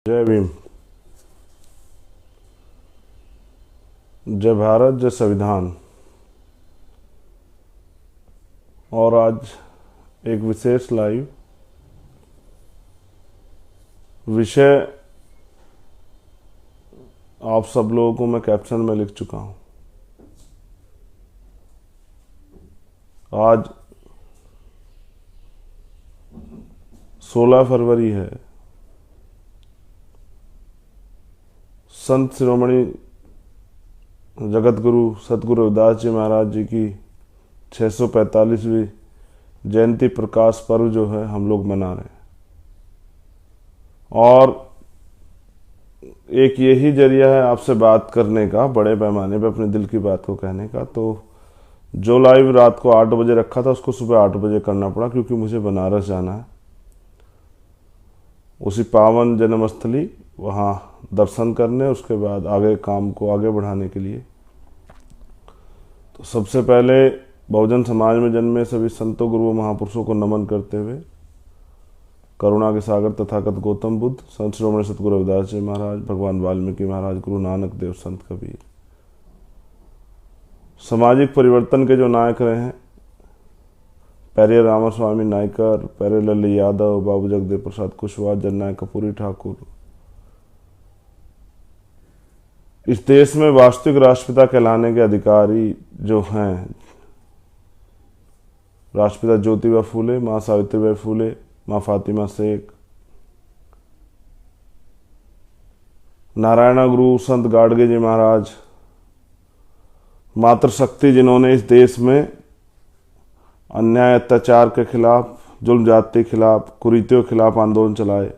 जय भीम। जय भारत, जय संविधान। और आज एक विशेष लाइव विषय आप सब लोगों को मैं कैप्शन में लिख चुका हूं। आज 16 फरवरी है। संत शिरोमणि जगत गुरु सतगुरु रविदास जी महाराज जी की 645वीं जयंती प्रकाश पर्व जो है हम लोग मना रहे हैं। और एक यही जरिया है आपसे बात करने का, बड़े पैमाने पे अपने दिल की बात को कहने का। तो जो लाइव रात को 8 बजे रखा था उसको सुबह 8 बजे करना पड़ा, क्योंकि मुझे बनारस जाना है, उसी पावन जन्मस्थली वहाँ दर्शन करने, उसके बाद आगे काम को आगे बढ़ाने के लिए। तो सबसे पहले बहुजन समाज में जन्मे सभी संतों गुरुओं महापुरुषों को नमन करते हुए करुणा के सागर तथागत गौतम बुद्ध, संत शिरोमणि सतगुरु रविदास जी महाराज, भगवान वाल्मीकि महाराज, गुरु नानक देव, संत कबीर, सामाजिक परिवर्तन के जो नायक रहे हैं, पैरे रामास्वामी नायकर, पैरे लल्ली यादव, बाबू जगदेव प्रसाद कुशवाहा, जननायक कपूरी ठाकुर, इस देश में वास्तविक राष्ट्रपिता कहलाने के अधिकारी जो हैं, राष्ट्रपिता ज्योतिबा फूले, माँ सावित्रीबाई फूले, माँ फातिमा शेख, नारायणा गुरु संत गाडगे जी महाराज, मातृशक्ति जिन्होंने इस देश में अन्याय अत्याचार के खिलाफ, जुल्म जाति के खिलाफ, कुरीतियों के खिलाफ आंदोलन चलाए,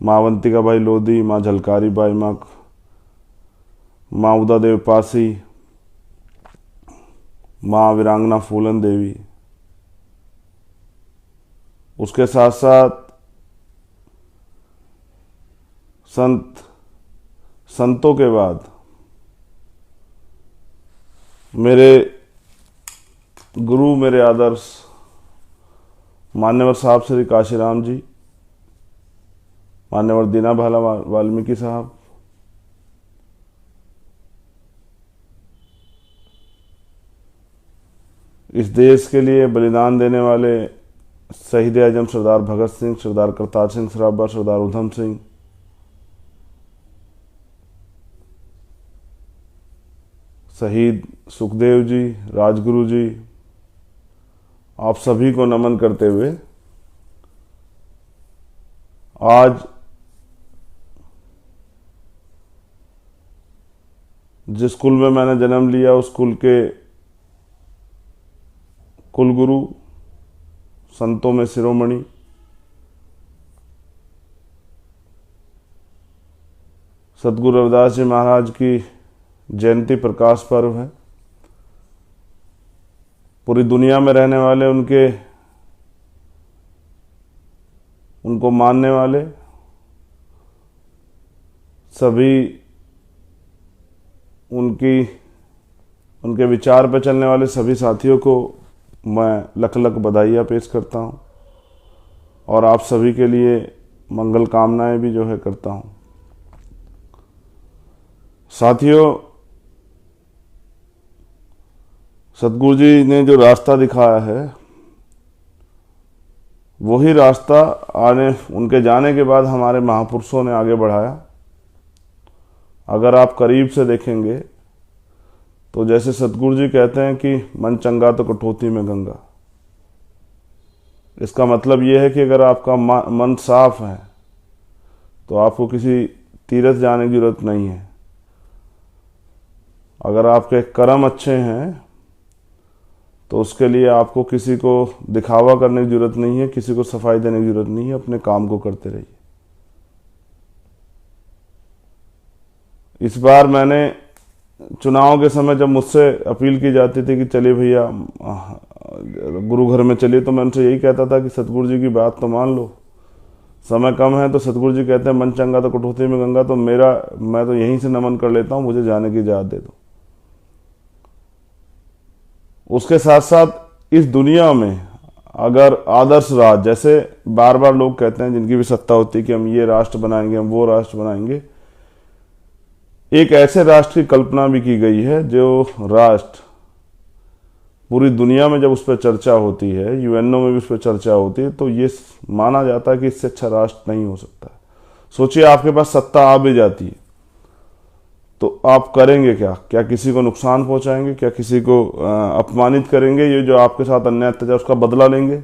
माँ अवंतिका बाई लोधी, माँ झलकारी बाई, माँ उदा देव पासी, माँ वीरांगना फूलन देवी। उसके साथ साथ संतों के बाद मेरे गुरु, मेरे आदर्श मान्यवर साहब श्री काशीराम जी, मान्यवर दीना भाला वाल्मीकि साहब, इस देश के लिए बलिदान देने वाले शहीद आजम सरदार भगत सिंह, सरदार करतार सिंह सराभा, सरदार उधम सिंह, शहीद सुखदेव जी, राजगुरु जी, आप सभी को नमन करते हुए आज जिस स्कूल में मैंने जन्म लिया उस स्कूल के कुलगुरु, संतों में शिरोमणि, सतगुरु रविदास जी महाराज की जयंती प्रकाश पर्व है। पूरी दुनिया में रहने वाले उनको मानने वाले सभी, उनके विचार पर चलने वाले सभी साथियों को मैं लख लख बधाइयाँ पेश करता हूँ और आप सभी के लिए मंगल कामनाएं भी जो है करता हूँ। साथियों, सतगुरु जी ने जो रास्ता दिखाया है वही रास्ता उनके जाने के बाद हमारे महापुरुषों ने आगे बढ़ाया। अगर आप करीब से देखेंगे तो जैसे सतगुरु जी कहते हैं कि मन चंगा तो कटौती में गंगा। इसका मतलब यह है कि अगर आपका मन साफ है तो आपको किसी तीर्थ जाने की जरूरत नहीं है। अगर आपके कर्म अच्छे हैं तो उसके लिए आपको किसी को दिखावा करने की जरूरत नहीं है, किसी को सफाई देने की जरूरत नहीं है। अपने काम को करते रहिए। इस बार मैंने चुनाव के समय जब मुझसे अपील की जाती थी कि चलिए भैया गुरु घर में चलिए, तो मैं उनसे यही कहता था कि सतगुरु जी की बात तो मान लो, समय कम है। तो सतगुरु जी कहते हैं मन चंगा तो कटौती में गंगा, तो मैं तो यहीं से नमन कर लेता हूं, मुझे जाने की इजाजत दे दो। उसके साथ साथ इस दुनिया में अगर आदर्श राज, जैसे बार बार लोग कहते हैं जिनकी भी सत्ता होती है कि हम ये राष्ट्र बनाएंगे, हम वो राष्ट्र बनाएंगे, एक ऐसे राष्ट्र की कल्पना भी की गई है जो राष्ट्र पूरी दुनिया में जब उस पर चर्चा होती है, यूएनओ में भी उस पर चर्चा होती है, तो ये माना जाता है कि इससे अच्छा राष्ट्र नहीं हो सकता। सोचिए आपके पास सत्ता आ भी जाती है तो आप करेंगे क्या? क्या किसी को नुकसान पहुंचाएंगे? क्या किसी को अपमानित करेंगे? ये जो आपके साथ अन्याय अत्याचार उसका बदला लेंगे,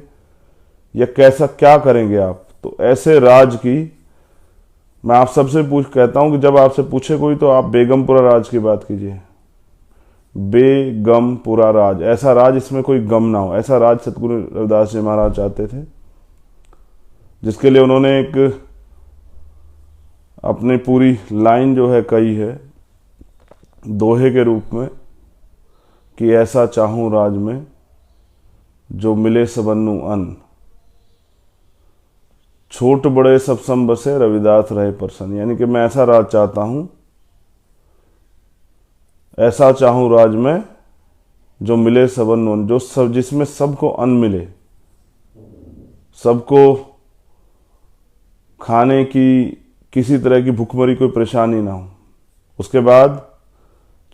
या कैसा क्या करेंगे आप? तो ऐसे राज की मैं आप सबसे कहता हूं कि जब आपसे पूछे कोई तो आप बेगमपुरा राज की बात कीजिए। बेगमपुरा राज, ऐसा राज इसमें कोई गम ना हो, ऐसा राज सतगुरु रविदास जी महाराज चाहते थे, जिसके लिए उन्होंने एक अपनी पूरी लाइन जो है कही है दोहे के रूप में कि ऐसा चाहूं राज में जो मिले सबन्नु अन्न, छोट बड़े सब सम बसे रविदास रहे प्रसन्न। यानी कि मैं ऐसा राज चाहता हूं, ऐसा चाहूं राज में जो मिले सबन्नु अन्न, जो सब जिसमें सबको अन्न मिले, सबको खाने की किसी तरह की भूखमरी कोई परेशानी ना हो। उसके बाद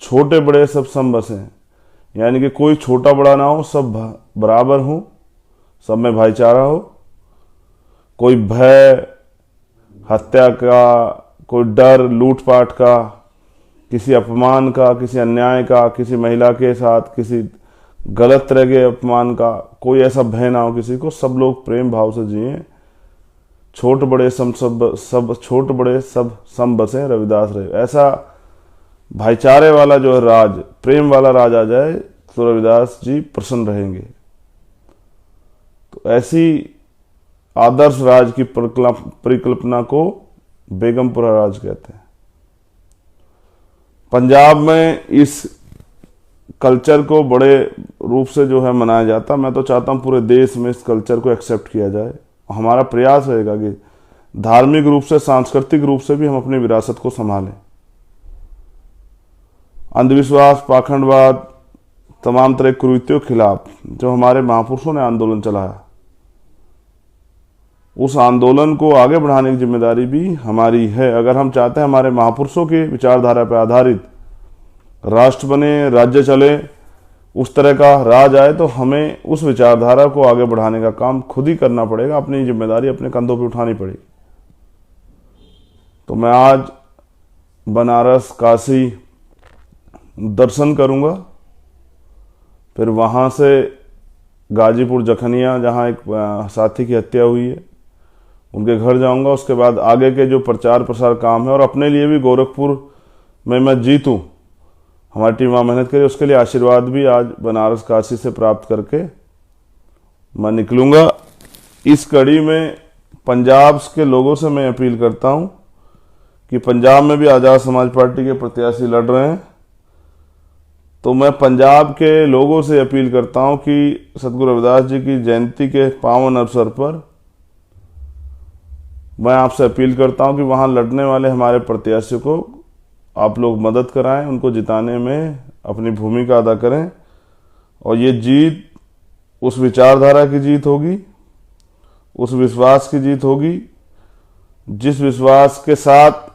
छोटे बड़े सब सम बसे, यानी कि कोई छोटा बड़ा ना हो, सब बराबर हो, सब में भाईचारा हो, कोई भय हत्या का, कोई डर लूटपाट का, किसी अपमान का, किसी अन्याय का, किसी महिला के साथ किसी गलत तरह के अपमान का, कोई ऐसा भय ना हो किसी को। सब लोग प्रेम भाव से जिए, छोट बड़े सब छोट बड़े सब सम बसे रविदास रहे। ऐसा भाईचारे वाला जो है राज, प्रेम वाला राज आ जाए तो रविदास जी प्रसन्न रहेंगे। तो ऐसी आदर्श राज की परिकल्पना को बेगमपुरा राज कहते हैं। पंजाब में इस कल्चर को बड़े रूप से जो है मनाया जाता। मैं तो चाहता हूं पूरे देश में इस कल्चर को एक्सेप्ट किया जाए। हमारा प्रयास रहेगा कि धार्मिक रूप से, सांस्कृतिक रूप से भी हम अपनी विरासत को संभालें। अंधविश्वास, पाखंडवाद, तमाम तरह के कुरीतियों के खिलाफ जो हमारे महापुरुषों ने आंदोलन चलाया, उस आंदोलन को आगे बढ़ाने की जिम्मेदारी भी हमारी है। अगर हम चाहते हैं हमारे महापुरुषों की विचारधारा पर आधारित राष्ट्र बने, राज्य चले, उस तरह का राज आए, तो हमें उस विचारधारा को आगे बढ़ाने का काम खुद ही करना पड़ेगा, अपनी जिम्मेदारी अपने कंधों पर उठानी पड़ेगी। तो मैं आज बनारस, काशी दर्शन करूंगा, फिर वहां से गाजीपुर जखनिया, जहां एक साथी की हत्या हुई है, उनके घर जाऊंगा। उसके बाद आगे के जो प्रचार प्रसार काम है, और अपने लिए भी गोरखपुर में मैं जीतूं, हमारी टीम वहाँ मेहनत करी, उसके लिए आशीर्वाद भी आज बनारस काशी से प्राप्त करके मैं निकलूंगा। इस कड़ी में पंजाब के लोगों से मैं अपील करता हूं कि पंजाब में भी आज़ाद समाज पार्टी के प्रत्याशी लड़ रहे हैं, तो मैं पंजाब के लोगों से अपील करता हूं कि सतगुरु रविदास जी की जयंती के पावन अवसर पर मैं आपसे अपील करता हूं कि वहां लड़ने वाले हमारे प्रत्याशियों को आप लोग मदद कराएं, उनको जिताने में अपनी भूमिका अदा करें। और ये जीत उस विचारधारा की जीत होगी, उस विश्वास की जीत होगी जिस विश्वास के साथ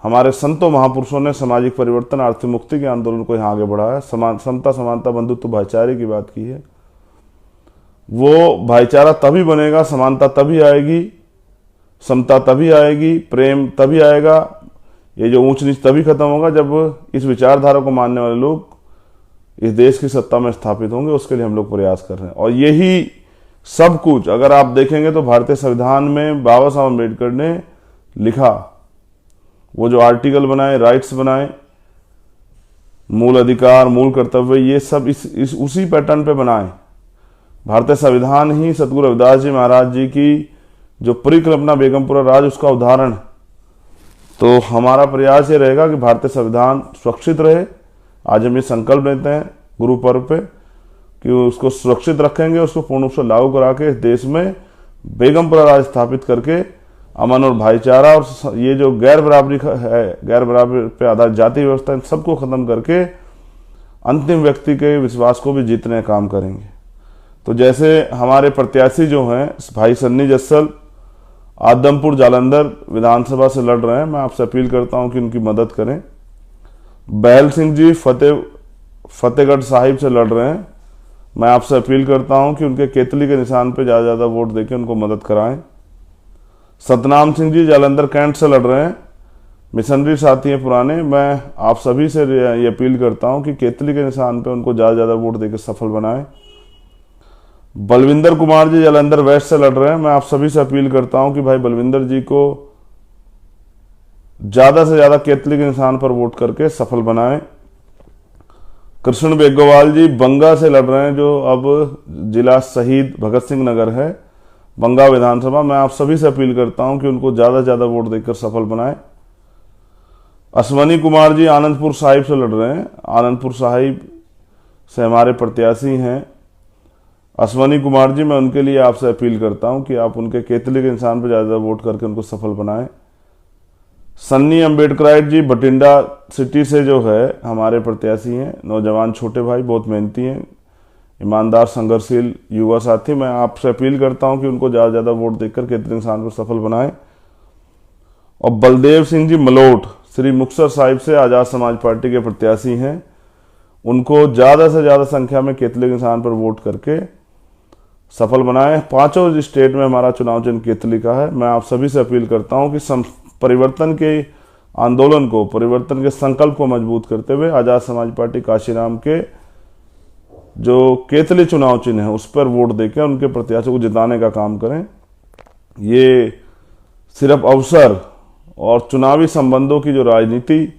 हमारे संतों महापुरुषों ने सामाजिक परिवर्तन, आर्थिक मुक्ति के आंदोलन को यहाँ आगे बढ़ाया, समता, समानता, बंधुत्व, भाईचारे की बात की है। वो भाईचारा तभी बनेगा, समानता तभी आएगी, समता तभी आएगी, प्रेम तभी आएगा, ये जो ऊंच नीच तभी खत्म होगा जब इस विचारधारा को मानने वाले लोग इस देश की सत्ता में स्थापित होंगे। उसके लिए हम लोग प्रयास कर रहे हैं। और यही सब कुछ अगर आप देखेंगे तो भारतीय संविधान में बाबा साहब अम्बेडकर ने लिखा, वो जो आर्टिकल बनाए, राइट्स बनाए, मूल अधिकार, मूल कर्तव्य, ये सब इस उसी पैटर्न पे बनाए। भारतीय संविधान ही सतगुरु रविदास जी महाराज जी की जो परिकल्पना बेगमपुरा राज, उसका उदाहरण। तो हमारा प्रयास ये रहेगा कि भारतीय संविधान सुरक्षित रहे। आज हम ये संकल्प लेते हैं गुरु पर्व पे कि उसको सुरक्षित रखेंगे, उसको पूर्ण रूप से लागू करा के इस देश में बेगमपुरा राज स्थापित करके अमन और भाईचारा और ये जो गैर बराबरी है, गैर बराबरी पे आधारित जाति व्यवस्था, इन सबको खत्म करके अंतिम व्यक्ति के विश्वास को भी जीतने का काम करेंगे। तो जैसे हमारे प्रत्याशी जो हैं भाई सन्नी जस्सल आदमपुर जालंधर विधानसभा से लड़ रहे हैं, मैं आपसे अपील करता हूं कि उनकी मदद करें। बैल सिंह जी फतेहगढ़ साहिब से लड़ रहे हैं, मैं आपसे अपील करता हूं कि उनके केतली के निशान पर ज़्यादा वोट देके उनको मदद कराएं। सतनाम सिंह जी जालंधर कैंट से लड़ रहे हैं, मिशनरी साथी हैं पुराने, मैं आप सभी से ये अपील करता हूं कि केतली के निशान पे उनको ज़्यादा वोट देकर सफल बनाएं। बलविंदर कुमार जी जालंधर वेस्ट से लड़ रहे हैं, मैं आप सभी से अपील करता हूं कि भाई बलविंदर जी को ज़्यादा से ज़्यादा केतली के निशान पर वोट करके सफल बनाएं। कृष्ण बेगोवाल जी बंगा से लड़ रहे हैं, जो अब जिला शहीद भगत सिंह नगर है, बंगा विधानसभा, मैं आप सभी से अपील करता हूं कि उनको ज़्यादा से ज़्यादा वोट देकर सफल बनाएं। अश्वनी कुमार जी आनंदपुर साहिब से लड़ रहे हैं, आनंदपुर साहिब से हमारे प्रत्याशी हैं अश्वनी कुमार जी, मैं उनके लिए आपसे अपील करता हूं कि आप उनके केतली के निशान पर ज़्यादा वोट करके उनको सफल बनाएं। सन्नी अम्बेडकराइट जी बठिंडा सिटी से जो है हमारे प्रत्याशी हैं, नौजवान छोटे भाई, बहुत मेहनती हैं, ईमानदार संघर्षशील युवा साथी, मैं आपसे अपील करता हूं कि उनको ज़्यादा से ज़्यादा वोट देकर केतली निशान पर सफल बनाएं। और बलदेव सिंह जी मलोट श्री मुक्तसर साहिब से आज़ाद समाज पार्टी के प्रत्याशी हैं, उनको ज़्यादा से ज़्यादा संख्या में केतली के निशान पर वोट करके सफल बनाएं। पांचों स्टेट में हमारा चुनाव चिन्ह केतली का है। मैं आप सभी से अपील करता हूं कि परिवर्तन के आंदोलन को, परिवर्तन के संकल्प को मजबूत करते हुए आज़ाद समाज पार्टी काशीराम के जो केतली चुनाव चिन्ह है उस पर वोट देकर उनके प्रत्याशी को जिताने का काम करें। ये सिर्फ अवसर और चुनावी संबंधों की जो राजनीति,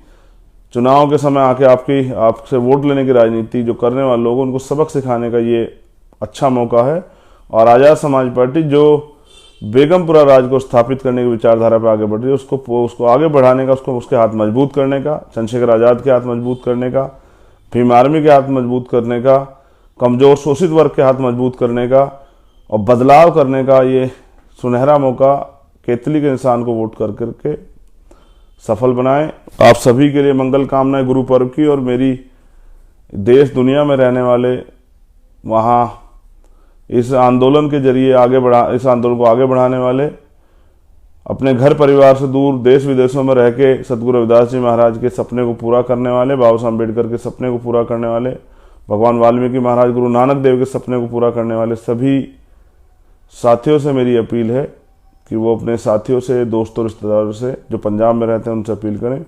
चुनाव के समय आके आपसे वोट लेने की राजनीति जो करने वाले लोग, उनको सबक सिखाने का ये अच्छा मौका है। और आज़ाद समाज पार्टी जो बेगमपुरा राज को स्थापित करने की विचारधारा पर आगे बढ़ रही है, उसको आगे बढ़ाने का, उसके हाथ मजबूत करने का, चंद्रशेखर आज़ाद के हाथ मजबूत करने का, भीम आर्मी के हाथ मजबूत करने का, कमजोर शोषित वर्ग के हाथ मजबूत करने का और बदलाव करने का ये सुनहरा मौका केतली के निशान को वोट कर करके सफल बनाएं। आप सभी के लिए मंगल कामनाएं गुरु पर्व की, और मेरी देश दुनिया में रहने वाले वहाँ इस आंदोलन के जरिए इस आंदोलन को आगे बढ़ाने वाले, अपने घर परिवार से दूर देश विदेशों में रह के सतगुरु रविदास जी महाराज के सपने को पूरा करने वाले, बाबा साहब अम्बेडकर के सपने को पूरा करने वाले, भगवान वाल्मीकि महाराज, गुरु नानक देव के सपने को पूरा करने वाले सभी साथियों से मेरी अपील है कि वो अपने साथियों से, दोस्तों, रिश्तेदारों से जो पंजाब में रहते हैं उनसे अपील करें,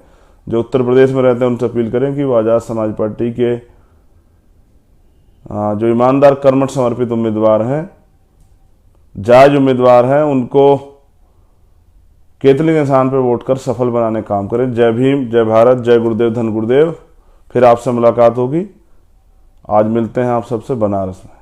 जो उत्तर प्रदेश में रहते हैं उनसे अपील करें कि वो आज़ाद समाज पार्टी के जो ईमानदार कर्मठ समर्पित उम्मीदवार हैं, जायज उम्मीदवार हैं, उनको केतली के निशान पर वोट कर सफल बनाने का काम करें। जय भीम, जय भारत, जय गुरुदेव, धन गुरुदेव। फिर आपसे मुलाकात होगी। आज मिलते हैं आप सबसे बनारस में।